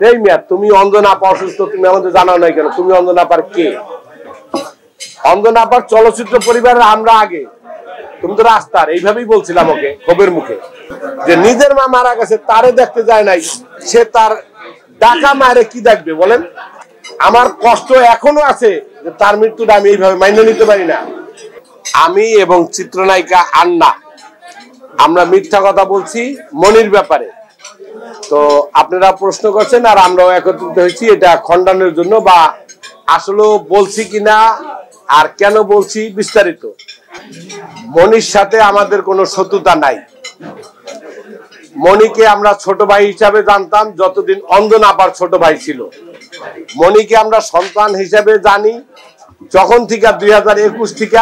এই মিয়া তুমি অঞ্জনা আপা অসুস্থ, তুমি আমাদের জানাও নাই কেন? তুমি অঞ্জনা আপার কে? অঞ্জনা আপার চলচ্চিত্র পরিবারের আমরা আগে, তুমি তো রাস্তার। এইভাবেই বলছিলাম ওকে ক্ষোভের মুখে, যে নিজের মা মারা গেছে তারে দেখতে যায় নাই, সে তার ডাকা মারে কি দেখবে বলেন? আমার কষ্ট এখনো আছে যে তার মৃত্যুটা আমি এইভাবে মাইনে নিতে পারি না। আমি এবং চিত্রনায়িকা আন্না আমরা মিথ্যা কথা বলছি মনির ব্যাপারে। তো আপনারা প্রশ্ন করছেন আর আমরাও একত্রিত হয়েছি এটা খণ্ডনের জন্য, বা আসলে বলছি কিনা আর কেন বলছি বিস্তারিত। মনির সাথে আমাদের কোনো শত্রুতা নাই। মনিকে আমরা ছোট ভাই হিসাবে জানতাম যতদিন অঞ্জনা আপার ছোট ভাই ছিল। মনিকে আমরা সন্তান হিসাবে জানি যখন থেকে 2021 থেকে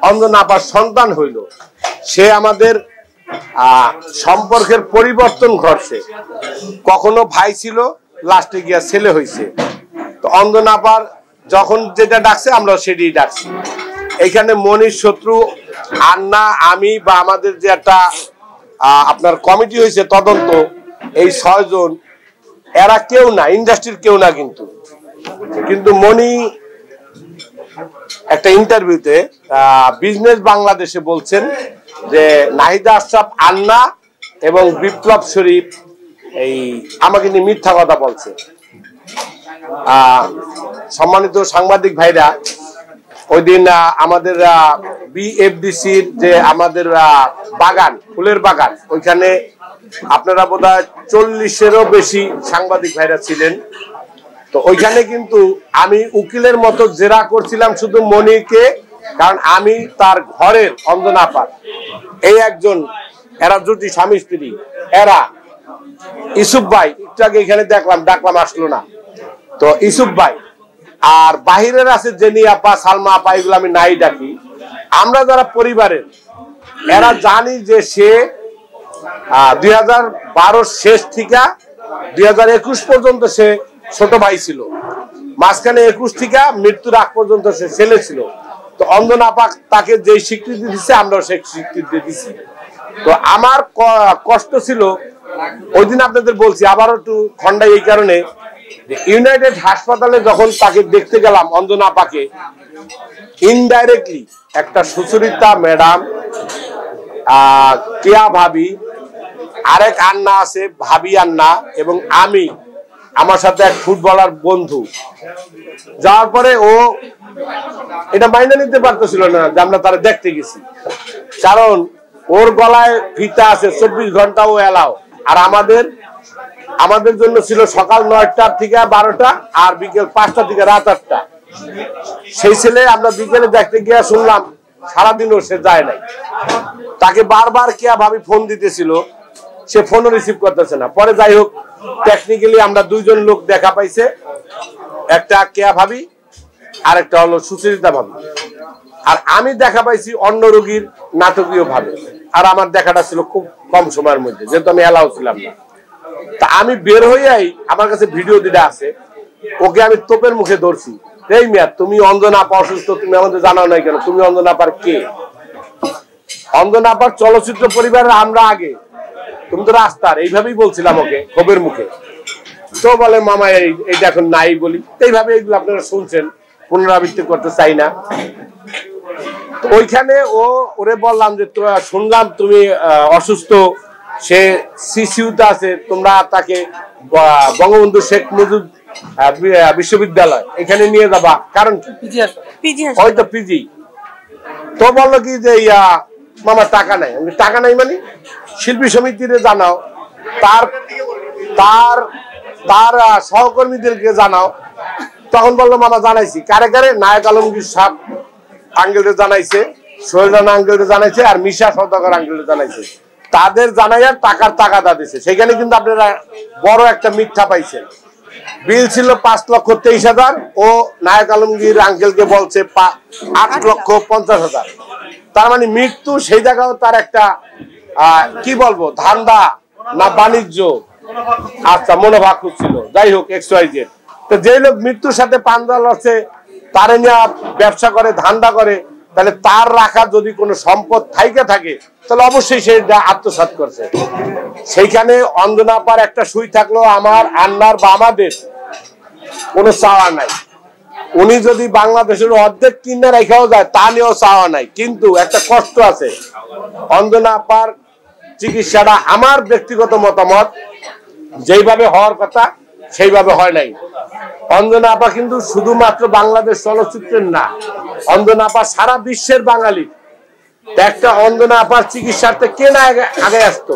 অঞ্জনা আপার সন্তান হইল। সে আমাদের সম্পর্কের পরিবর্তন ঘটছে। কখনো ভাই ছিল, লাস্টে গিয়া ছেলে হয়েছে। তো অঞ্জনা আপার যখন যেটা ডাকছে আমরা সেটাই ডাকছি। এখানে মনির শত্রু আন্না, আমি বা আমাদের যে একটা আপনার কমিটি হয়েছে তদন্ত, এই 6 জন, এরা কেউ না, ইন্ডাস্ট্রির কেউ না। কিন্তু মনি একটা ইন্টারভিউতে বিজনেস বাংলাদেশে বলছেন যে নাহিদা আশরাফ আন্না এবং বিপ্লব শরীফ এই আমাকে নিয়ে মিথ্যা কথা বলছে। সম্মানিত সাংবাদিক ভাইরা, ওই দিন আমাদের বিএফডিসির যে আমাদের বাগান, ফুলের বাগান, ওইখানে আপনারা বোধহয় 40-এরও বেশি সাংবাদিক ভাইরা ছিলেন। তো ওইখানে কিন্তু আমি উকিলের মতো জেরা করছিলাম শুধু মনিকে, কারণ আমি তার ঘরের অঞ্জনা আপার এই একজন, এরা জুটি স্বামী স্ত্রী, এরা ইউসুফ ভাই একটু আগে এখানে ডাকলাম আসলো না। তো ইউসুফ ভাই আর বাহিরের আছে জেনি আপা, সালমা আপা, এগুলো আমি নাই ডাকি। আমরা যারা পরিবারের, এরা জানি যে সে 2012 শেষ থেকে 2021 পর্যন্ত সে ছোট ভাই ছিল। মাঝখানে 21 থেকে মৃত্যুর আগ পর্যন্ত সে ছেলে ছিল। তো অঞ্জনা আপা তাকে যে স্বীকৃতি দিচ্ছে আমরাও সে স্বীকৃতি দিচ্ছি। তো আমার কষ্ট ছিল ওই দিন, আপনাদের বলছি আবারও একটু খন্ডাই, এই কারণে ইউনাইটেড হাসপাতালে যখন তাকে দেখতে গেলাম অঞ্জনা আপাকে, ইনডাইরেক্টলি একটা সুচরিতা ম্যাডাম, কেয়া ভাবি, আরেক আন্না আছে ভাবি আন্না, এবং আমি, আমার সাথে এক ফুটবলার বন্ধু, যাওয়ার পরে ও এটা মাইনে নিতে পারতেছিল না যে আমরা তারা দেখতে গেছি। কারণ ওর গলায় ফিতা আছে, 24 ঘন্টা ও এলাও। আর আমাদের জন্য ছিল সকাল 9টা থেকে 12টা আর বিকেল 5টা থেকে রাত 8টা। সেই ছেলে আমরা বিকেলে দেখতে গিয়ে শুনলাম সারাদিনও সে যায় নাই। তাকে বারবার কেয়া ভাবি ফোন দিতেছিল, সে ফোনও রিসিভ করতেছে না। পরে যাই হোক, টেকনিক্যালি আমরা 2 জন লোক দেখা পাইছে, একটা কেয়া ভাবি আর একটা হলো সুচরিতা ভাবি। আর আমি দেখা পাইছি অন্য রোগীর নাটকীয় ভাবে। আর আমার দেখাটা ছিল খুব কম সময়ের মধ্যে, যেহেতু আমি এলাও ছিলাম না। তা আমি বের হইয়াই, আমার কাছে ভিডিও দিটা আছে, ওকে আমি তোপের মুখে ধরছি, এই মিয়া তুমি অঞ্জনা আপা অসুস্থ, তুমি আমাদের জানাও নাই কেন? তুমি অঞ্জনা আপার কে? অঞ্জনা আপার চলচ্চিত্র পরিবারের আমরা আগে, তুমি তো রাস্তার। এইভাবেই বলছিলাম ওকে ক্ষোভের মুখে। তো বলে মামা এইটা এখন নাই বলি। এইভাবে এইগুলো আপনারা শুনছেন, পুনরাবৃত্তি করতে চাই না। ওইখানে ওরে বললাম যে শুনলাম তুমি অসুস্থ, সে সিসিউতে আছে, তোমরা তাকে বঙ্গবন্ধু শেখ মুজিব বিশ্ববিদ্যালয় এখানে নিয়ে যাবা, কারণ হয়তো পিজি। তো বললো কি যে মামা টাকা নাই। টাকা নাই মানে শিল্পী সমিতিরে জানাও, তার তার তার সহকর্মীদেরকে জানাও। তখন বললো মামা জানাইছি। কারে কারে? নায়ক আলমগীর সাহেব আঙ্কেলদের জানাইছে, সোহেল রানা আঙ্কেলদের জানাইছে, আর মিশা সওদাগর আঙ্কেলদের জানাইছে। তাদের জানাইয়ার টাকার টাকাটা দিছে। সেখানে কিন্তু আপনারা বড় একটা মিথ্যা পাইছেন। বিল ছিল 5,23,000, ও নায়ক আলমগীর আঙ্কেলকে বলছে 8,50,000। তার মানে মৃত্যু সেই জায়গাও তার একটা কি বলবো, ধান্দা না বাণিজ্য, আচ্ছা মনোভাব ছিল। যাই হোক, XYZ। তো যে লোক মৃত্যুর সাথে পাঞ্জা লড়ছে, তারে নিয়ে ব্যবসা করে, ধান্দা করে, তাহলে তার রাখা যদি কোনো সম্পদ থাইকা থাকে তাহলে অবশ্যই সে আত্মসাৎ করছে। সেইখানে অঞ্জনা আপার একটা সুই থাকলো, আমার আন্নার বা আমাদের কোনো চাওয়া নাই। উনি যদি বাংলাদেশের অর্ধেক কিনে রেখাও যায় তা নিয়েও চাওয়া নাই, কিন্তু একটা কষ্ট আছে। অঞ্জনা আপার চিকিৎসাটা আমার ব্যক্তিগত মতামত যেইভাবে হওয়ার কথা সেইভাবে হয় নাই। অঞ্জনা আপা কিন্তু শুধুমাত্র বাংলাদেশ চলচ্চিত্রের না, অঞ্জনা আপা সারা বিশ্বের বাঙালি। একটা অঞ্জনা আপার চিকিৎসার্থে কে না আগে আসতো?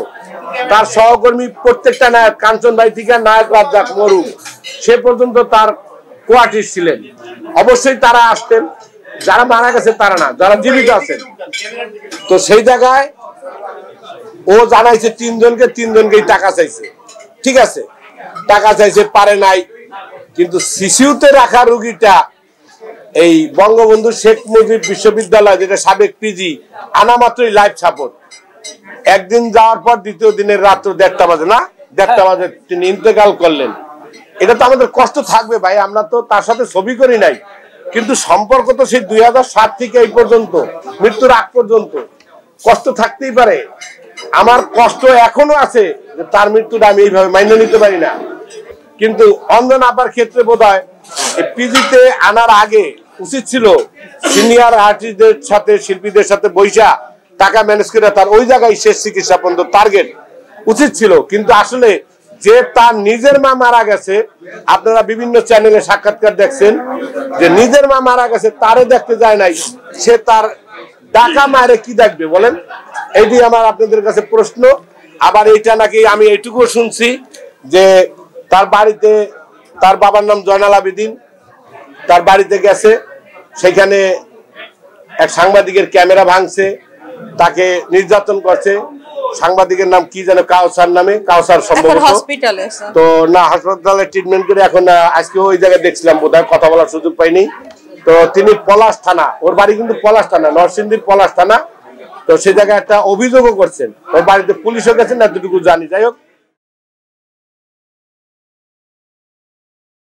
তার সহকর্মী প্রত্যেকটা নায়ক, কাঞ্চন ভাই থেকে নায়ক রাজ্জাক মরু সে পর্যন্ত তার কোয়ার্টিস ছিলেন। অবশ্যই তারা আসতেন, যারা মারা গেছে তারা না, যারা জীবিত আছেন। তো সেই জায়গায় ও জানাইছে তিনজনকেই টাকা চাইছে, ঠিক আছে, টাকা চাইছে, পারে নাই। কিন্তু সিসিউতে রাখা রুগীটা এই বঙ্গবন্ধু শেখ মুজিব বিশ্ববিদ্যালয়, যেটা সাবেক পিজি, আনা মাত্রই লাইফ সাপোর্ট। একদিন যাওয়ার পর দ্বিতীয় দিনের রাত্র 1:30 বাজে, না 1:30 বাজে তিনি ইন্তেকাল করলেন। এটা তো আমাদের কষ্ট থাকবে ভাই, আমরা তো তার সাথে ছবি করি নাই, কিন্তু সম্পর্ক তো সেই 2007 থেকে এই পর্যন্ত, মৃত্যুর আগ পর্যন্ত কষ্ট থাকতেই পারে। আমার কষ্ট এখনো আছে যে তার মৃত্যুটা আমি এইভাবে মাইনে নিতে পারি না। কিন্তু অঞ্জনা আপার ক্ষেত্রে বোধহয় পিজিতে আনার আগে উচিত ছিল সিনিয়র আর্টিস্টদের সাথে, শিল্পীদের সাথে বৈশা টাকা ম্যানেজ করে তার ওই জায়গায় শেষ চিকিৎসা পর্যন্ত টার্গেট উচিত ছিল। কিন্তু আসলে যে তার নিজের মা মারা গেছে, আপনারা বিভিন্ন চ্যানেলে সাক্ষাৎকার দেখছেন যে নিজের মা মারা গেছে, তারে দেখতে যায় নাই, সে তার ডাকা মারে কি দেখবে বলেন? এটি আমার আপনাদের কাছে প্রশ্ন। আবার এইটা নাকি আমি এইটুকুও শুনছি যে তার বাড়িতে, তার বাবার নাম জয়নাল আবেদিন, তার বাড়িতে গেছে, সেখানে এক সাংবাদিকের ক্যামেরা ভাঙছে, তাকে নির্যাতন করছে। সাংবাদিকের নাম কি যেন, কাউসার নামে, কাউসার সম্ভবত। তো না, হাসপাতালে ট্রিটমেন্ট করে এখন আজকে ওই জায়গায় দেখছিলাম, বোধহয় কথা বলার সুযোগ পাইনি। তো তিনি পলাশ থানা, ওর বাড়ি কিন্তু পলাশ থানা, নরসিংদীর পলাশ থানা। তো সে জায়গায় একটা অভিযোগও করছেন, ওর বাড়িতে পুলিশও গেছেন, এতটুকু জানি। যাই হোক,